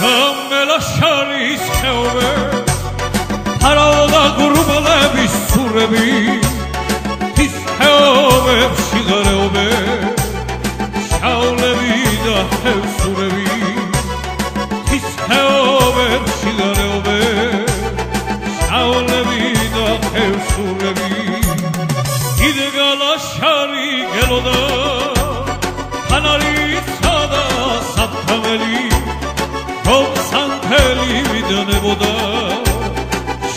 მელაშარის ხეობე ფარავდა გურუბლების სურები ის ხეობებში გარეობე შავლები და ხევსურები ის ხეობებში გარეობე შავლები და ხევსურები იდეგალაშარი გელოდა ხანარისა და საფთამელი რომ სანთელი ვიდნებოდა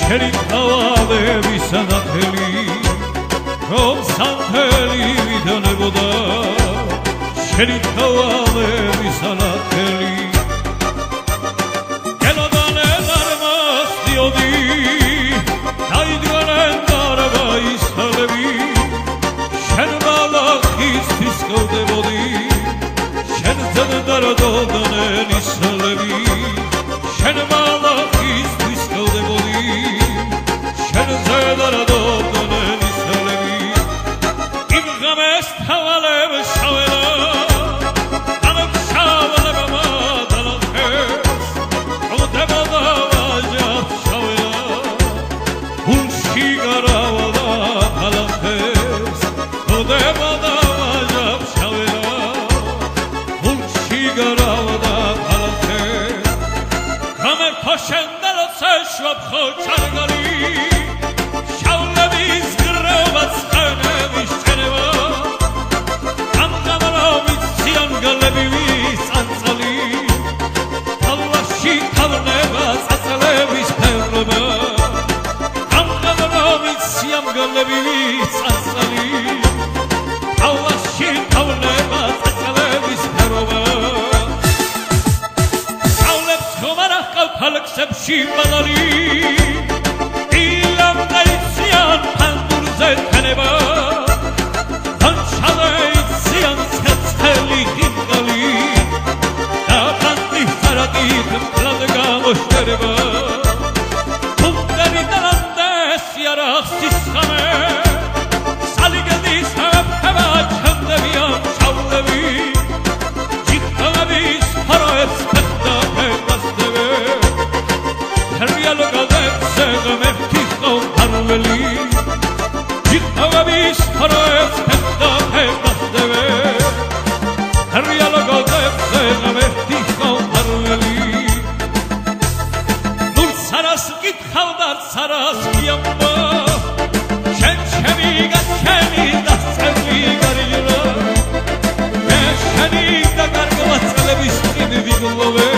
შენი თავადების ნათელი რომ სანთელი ვიდნებოდა შენი თავადების ნათელი გელოდანე დარმას დიოდი დაიდგნენ დარბაისალები შენ ბალახისთვის გავდებოდი შენ ზედდარდოდნენ ისალები შენ ბალახისთვის გავდებოდი შენ ზედდარდოდნენ ისალები იმ ღამეს თავალებს შაველა ამებ შაველება მადალახეს როდებოდა ვაჟად შაველა ულში გარავდა ხალახეს როდებოდა ვაჟად შაველა ულში გარავდა ხალახეს ღამე ქოშენდალოცე შვაფხო ჩარგალი შავლების გროვაც ხენების ჩენება ამღამრავით სიამგალები ვისანცალი თავლაში თავნება წაწლების ფერობა ამღამრავით სიამგალები ვისანცალი თავლაში თავნება წაწლების ფერობა შავლებს ხომარახ კალფალექსებში ბალალი ილამ დაიციან ფანდურზე თენება ანჩალე იციან ცეცხელი ხინკალი და ფანდი ხარაკით მკლად გამოშტერება თუნდერი დალანდეს იარახსის ხამე სალიგედის ჰაფება ჩამდებიან შავლები ჯიხტავების ჰაროებს ფეხდა ფეხასდევე ჰერიალო გალდებზე ღმერთი ხომარველი ჯიხტავების ჰაროებს ფეხდა ფეხასდევე ჰერიალო გალდებზე ღმერთი ხომარველი ნულ სარას გითხავდა სარას გიამბა შენ ჩემი გაჩენი და წევრი გარიჯრა მე შენი და გარკვევა წლების წინ ვიგლოვე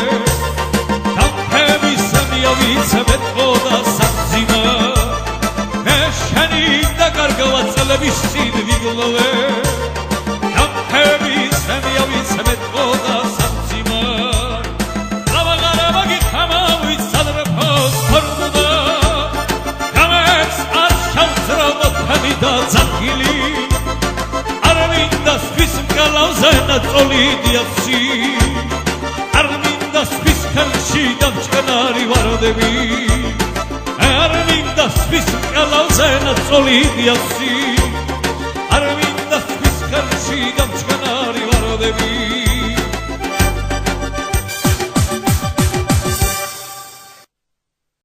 დამფების მიავიცე მეტყოდა სამძიმა მე შენი და გარკვევა წლების წინ ვიგლოვე დამფების მიავიცე მეტყოდა სამძიმა ლავაღარაბა გიხამა ვიცადრფოს ფორმუდა გამებს არ შავძრავდა თემი და ძახილი არ მინდა სხვის მკალავზე ნაწოლი დიახში არ მინდა სხვის ხელში დამჭკნარი ვარდები არ მინდა სხვის მკალავზე ნაწოლი დიახში